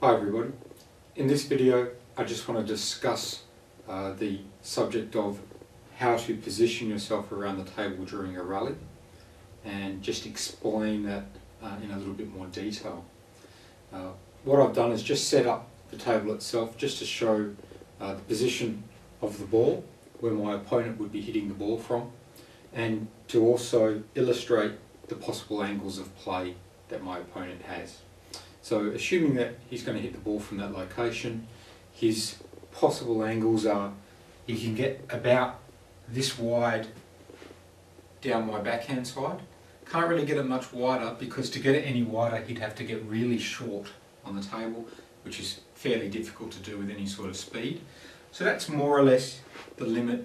Hi everybody. In this video I just want to discuss the subject of how to position yourself around the table during a rally and just explain that in a little bit more detail. What I've done is just set up the table itself just to show the position of the ball, where my opponent would be hitting the ball from, and to also illustrate the possible angles of play that my opponent has. So assuming that he's going to hit the ball from that location, his possible angles are he can get about this wide down my backhand side. Can't really get it much wider, because to get it any wider he'd have to get really short on the table, which is fairly difficult to do with any sort of speed. So that's more or less the limit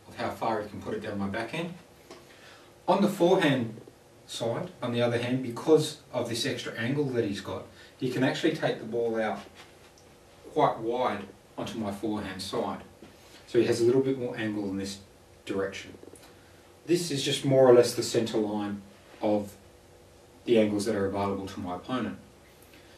of how far he can put it down my backhand. On the forehand side, on the other hand, because of this extra angle that he's got, he can actually take the ball out quite wide onto my forehand side. So he has a little bit more angle in this direction. This is just more or less the centre line of the angles that are available to my opponent.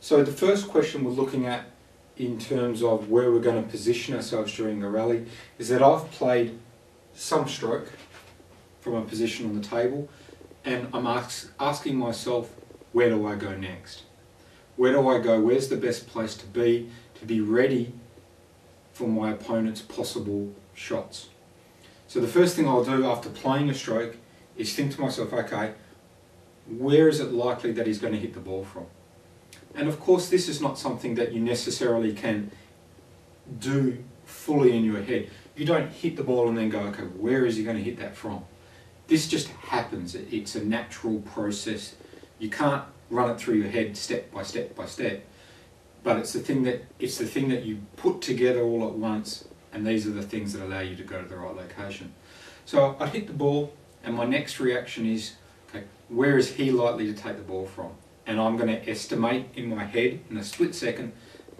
So the first question we're looking at in terms of where we're going to position ourselves during a rally is that I've played some stroke from a position on the table, and I'm asking myself, where do I go next? Where do I go? Where's the best place to be ready for my opponent's possible shots? So the first thing I'll do after playing a stroke is think to myself, okay, where is it likely that he's going to hit the ball from? And of course this is not something that you necessarily can do fully in your head. You don't hit the ball and then go, okay, where is he going to hit that from? This just happens. It's a natural process. You can't run it through your head step by step by step, but it's the thing that you put together all at once, and these are the things that allow you to go to the right location. So I'd hit the ball, and my next reaction is, okay, where is he likely to take the ball from? And I'm going to estimate in my head in a split second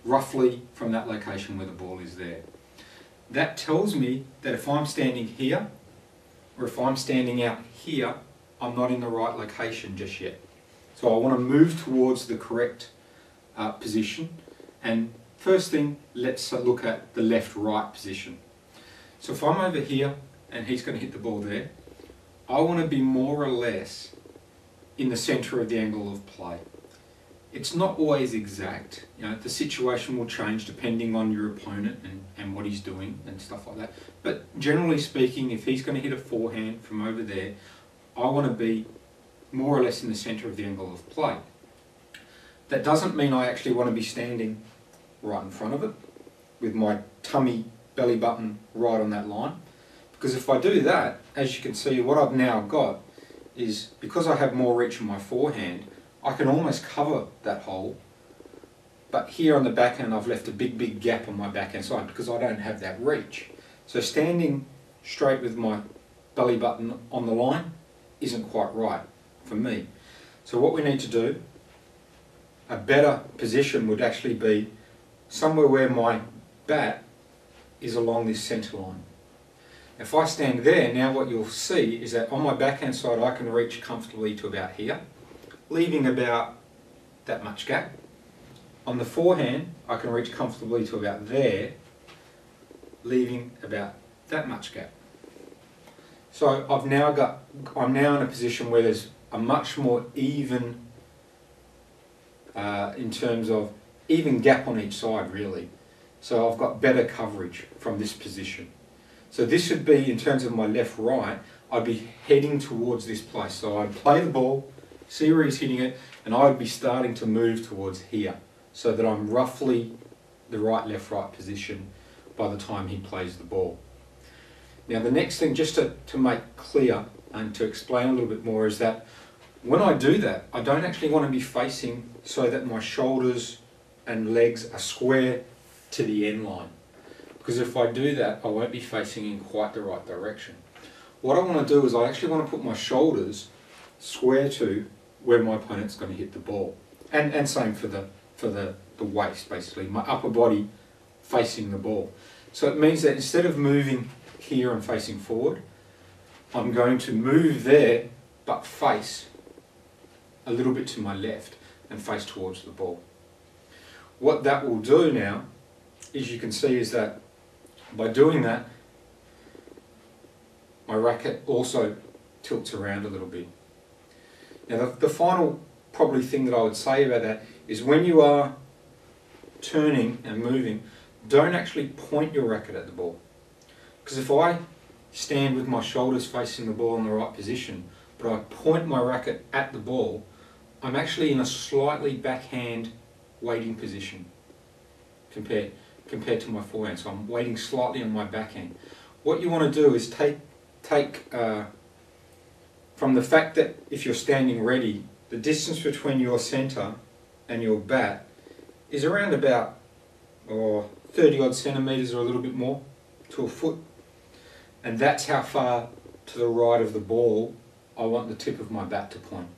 roughly from that location where the ball is there. That tells me that if I'm standing here, or if I'm standing out here, I'm not in the right location just yet. So I want to move towards the correct position. And first thing, let's look at the left-right position. So if I'm over here and he's going to hit the ball there, I want to be more or less in the centre of the angle of play. It's not always exact. You know, the situation will change depending on your opponent and what he's doing and stuff like that. But generally speaking, if he's going to hit a forehand from over there, I want to be more or less in the centre of the angle of play. That doesn't mean I actually want to be standing right in front of it with my tummy, belly button right on that line. Because if I do that, as you can see, what I've now got is, because I have more reach in my forehand, I can almost cover that hole, but here on the backhand I've left a big gap on my backhand side because I don't have that reach. So standing straight with my belly button on the line isn't quite right for me. So what we need to do, a better position would actually be somewhere where my bat is along this centre line. If I stand there, now what you'll see is that on my backhand side I can reach comfortably to about here, leaving about that much gap. On the forehand I can reach comfortably to about there, leaving about that much gap. So I'm now in a position where there's a much more even, in terms of even gap on each side really. So I've got better coverage from this position. So this would be, in terms of my left-right, I'd be heading towards this place. So I'd play the ball, see where he's hitting it, and I would be starting to move towards here, so that I'm roughly the right left-right position by the time he plays the ball. Now the next thing, just to make clear and to explain a little bit more, is that when I do that, I don't actually want to be facing so that my shoulders and legs are square to the end line. Because if I do that, I won't be facing in quite the right direction. What I want to do is I actually want to put my shoulders square to where my opponent's going to hit the ball. And same for the waist, basically, my upper body facing the ball. So it means that instead of moving here and facing forward, I'm going to move there but face a little bit to my left and face towards the ball. what that will do now, as you can see, is that by doing that, my racket also tilts around a little bit. Now the final probably thing that I would say about that is when you are turning and moving, don't actually point your racket at the ball. Because if I stand with my shoulders facing the ball in the right position, but I point my racket at the ball, I'm actually in a slightly backhand weighting position compared to my forehand. So I'm weighting slightly on my backhand. What you want to do is take from the fact that if you're standing ready, the distance between your centre and your bat is around about 30 odd centimetres or a little bit more to a foot. And that's how far to the right of the ball I want the tip of my bat to point.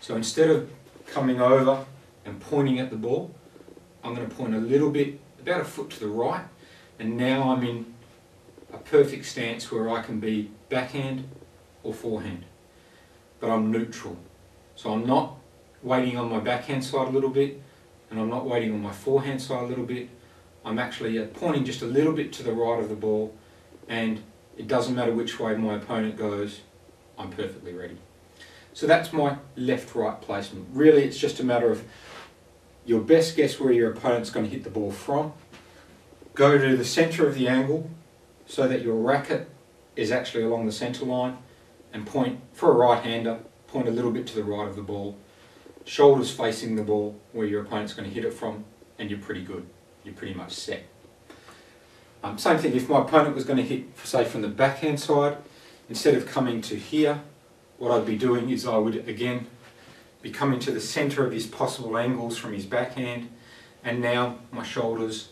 So instead of coming over and pointing at the ball, I'm going to point a little bit, about a foot to the right, and now I'm in a perfect stance where I can be backhand or forehand. But I'm neutral. So I'm not waiting on my backhand side a little bit, and I'm not waiting on my forehand side a little bit. I'm actually pointing just a little bit to the right of the ball, and it doesn't matter which way my opponent goes, I'm perfectly ready. So that's my left-right placement. Really, it's just a matter of your best guess where your opponent's going to hit the ball from. Go to the centre of the angle so that your racket is actually along the centre line, and point, for a right-hander, point a little bit to the right of the ball. Shoulders facing the ball where your opponent's going to hit it from, and you're pretty good. You're pretty much set. Same thing, if my opponent was going to hit, say, from the backhand side, instead of coming to here, what I'd be doing is I would, again, be coming to the centre of his possible angles from his backhand, and now my shoulders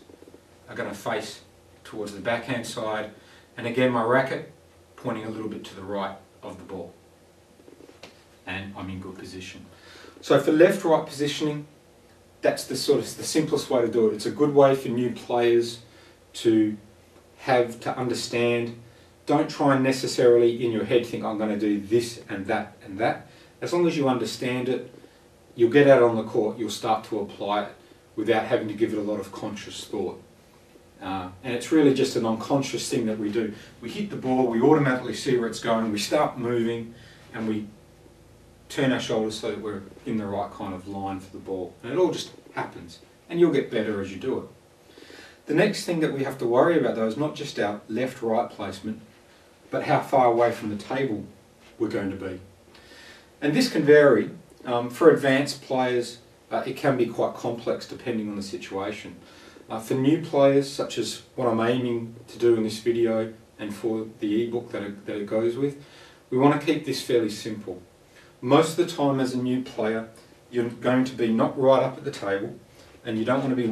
are going to face towards the backhand side, and again my racket pointing a little bit to the right of the ball. And I'm in good position. So for left-right positioning, that's the simplest way to do it. It's a good way for new players to understand. Don't try and necessarily in your head think I'm going to do this and that and that. As long as you understand it, you'll get out on the court, you'll start to apply it without having to give it a lot of conscious thought. And it's really just an unconscious thing that we do. We hit the ball, we automatically see where it's going, we start moving, and we turn our shoulders so that we're in the right kind of line for the ball. And it all just happens. And you'll get better as you do it. The next thing that we have to worry about though is not just our left-right placement, but how far away from the table we're going to be. And this can vary. For advanced players, it can be quite complex depending on the situation. For new players, such as what I'm aiming to do in this video and for the ebook that it goes with, we want to keep this fairly simple. Most of the time as a new player, you're going to be not right up at the table, and you don't want to be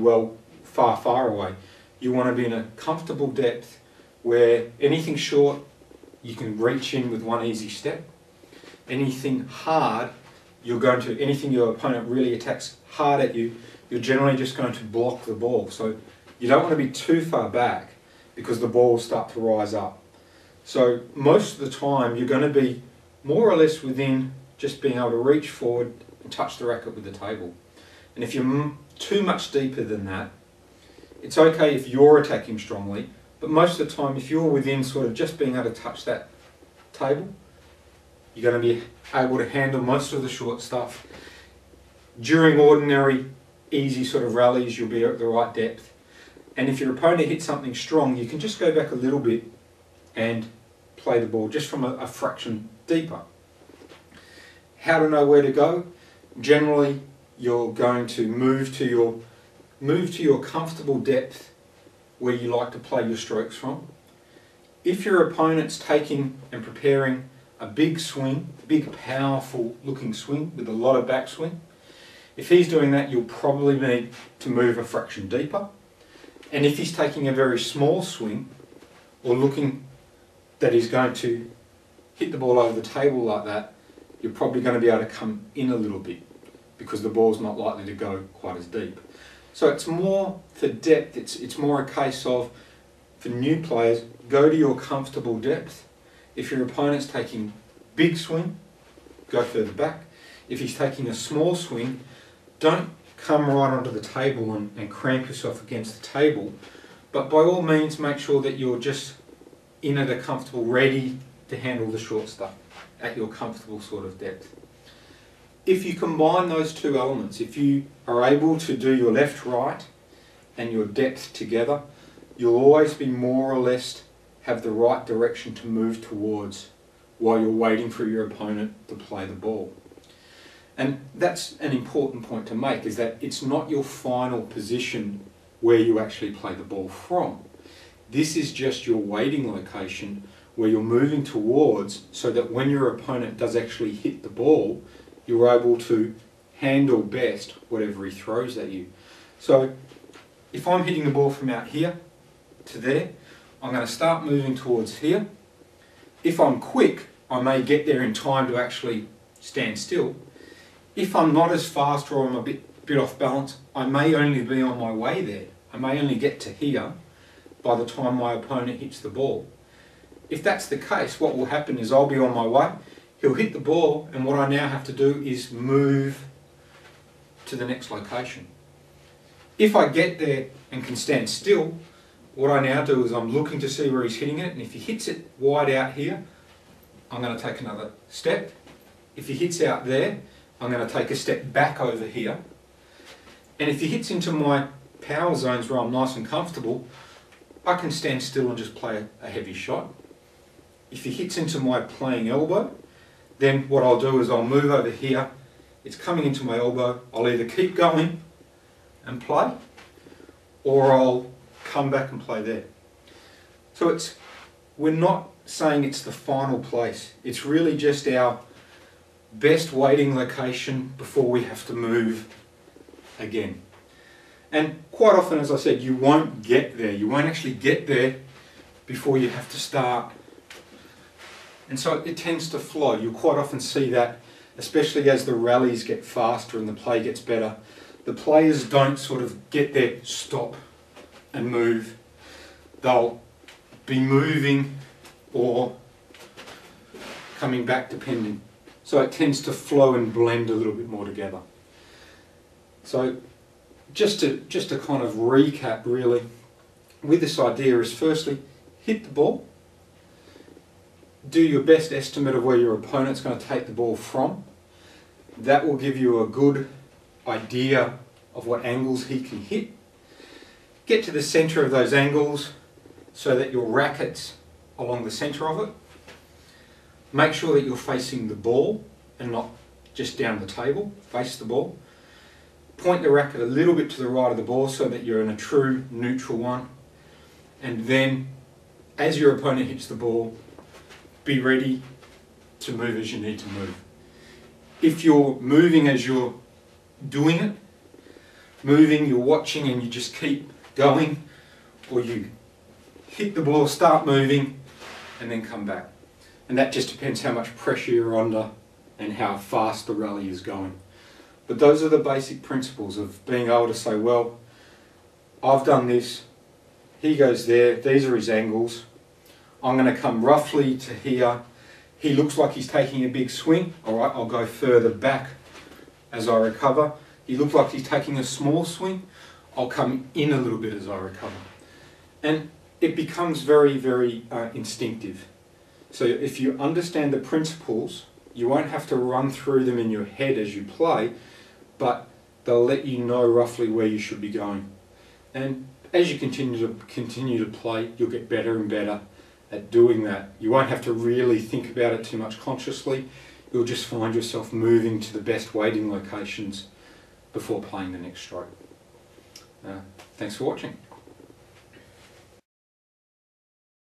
far away. You want to be in a comfortable depth where anything short, you can reach in with one easy step. Anything hard, anything your opponent really attacks hard at you, you're generally just going to block the ball. So you don't want to be too far back because the ball will start to rise up. So most of the time you're going to be more or less within just being able to reach forward and touch the racket with the table. And if you're too much deeper than that, it's okay if you're attacking strongly, but most of the time if you're within sort of just being able to touch that table, you're going to be able to handle most of the short stuff. During ordinary, easy sort of rallies, you'll be at the right depth. And if your opponent hits something strong, you can just go back a little bit and play the ball just from a fraction deeper. How to know where to go? Generally, you're going to move to your comfortable depth where you like to play your strokes from. If your opponent's taking and preparing a big swing, big powerful looking swing with a lot of backswing, if he's doing that, you'll probably need to move a fraction deeper. And if he's taking a very small swing, or looking that he's going to hit the ball over the table like that, you're probably going to be able to come in a little bit because the ball's not likely to go quite as deep. So it's more for depth, it's more a case of, for new players, go to your comfortable depth. If your opponent's taking big swing, go further back. If he's taking a small swing, don't come right onto the table and cramp yourself against the table, but by all means make sure that you're just in at a comfortable, ready to handle the short stuff at your comfortable sort of depth. If you combine those two elements, if you are able to do your left, right and your depth together, you'll always be more or less have the right direction to move towards while you're waiting for your opponent to play the ball. And that's an important point to make, is that it's not your final position where you actually play the ball from. This is just your waiting location where you're moving towards, so that when your opponent does actually hit the ball, you're able to handle best whatever he throws at you. So if I'm hitting the ball from out here to there, I'm going to start moving towards here. If I'm quick, I may get there in time to actually stand still. If I'm not as fast, or I'm a bit off balance, I may only be on my way there. I may only get to here by the time my opponent hits the ball. If that's the case, what will happen is I'll be on my way, he'll hit the ball, and what I now have to do is move to the next location. If I get there and can stand still, what I now do is I'm looking to see where he's hitting it, and if he hits it wide out here, I'm going to take another step. If he hits out there, I'm going to take a step back over here. And if he hits into my power zones where I'm nice and comfortable, I can stand still and just play a heavy shot. If he hits into my playing elbow, then what I'll do is I'll move over here. It's coming into my elbow. I'll either keep going and play, or I'll come back and play there. So we're not saying it's the final place. It's really just our best waiting location before we have to move again. And quite often, as I said, you won't get there. You won't actually get there before you have to start. And so it tends to flow. You'll quite often see that, especially as the rallies get faster and the play gets better. The players don't sort of get there, stop and move. They'll be moving or coming back, depending. So it tends to flow and blend a little bit more together. So just to kind of recap, really, with this idea is, firstly, hit the ball. Do your best estimate of where your opponent's going to take the ball from. That will give you a good idea of what angles he can hit. Get to the centre of those angles so that your racket's along the centre of it. Make sure that you're facing the ball and not just down the table. Face the ball. Point the racket a little bit to the right of the ball so that you're in a true neutral one. And then, as your opponent hits the ball, be ready to move as you need to move. If you're moving as you're doing it, you're watching and you just keep going, or you hit the ball, start moving, and then come back. And that just depends how much pressure you're under and how fast the rally is going. But those are the basic principles of being able to say, well, I've done this, he goes there, these are his angles, I'm going to come roughly to here, he looks like he's taking a big swing, alright, I'll go further back as I recover. He looks like he's taking a small swing, I'll come in a little bit as I recover. And it becomes very, very instinctive. So if you understand the principles, you won't have to run through them in your head as you play, but they'll let you know roughly where you should be going. And as you continue to play, you'll get better and better at doing that. You won't have to really think about it too much consciously. You'll just find yourself moving to the best waiting locations before playing the next stroke. Thanks for watching.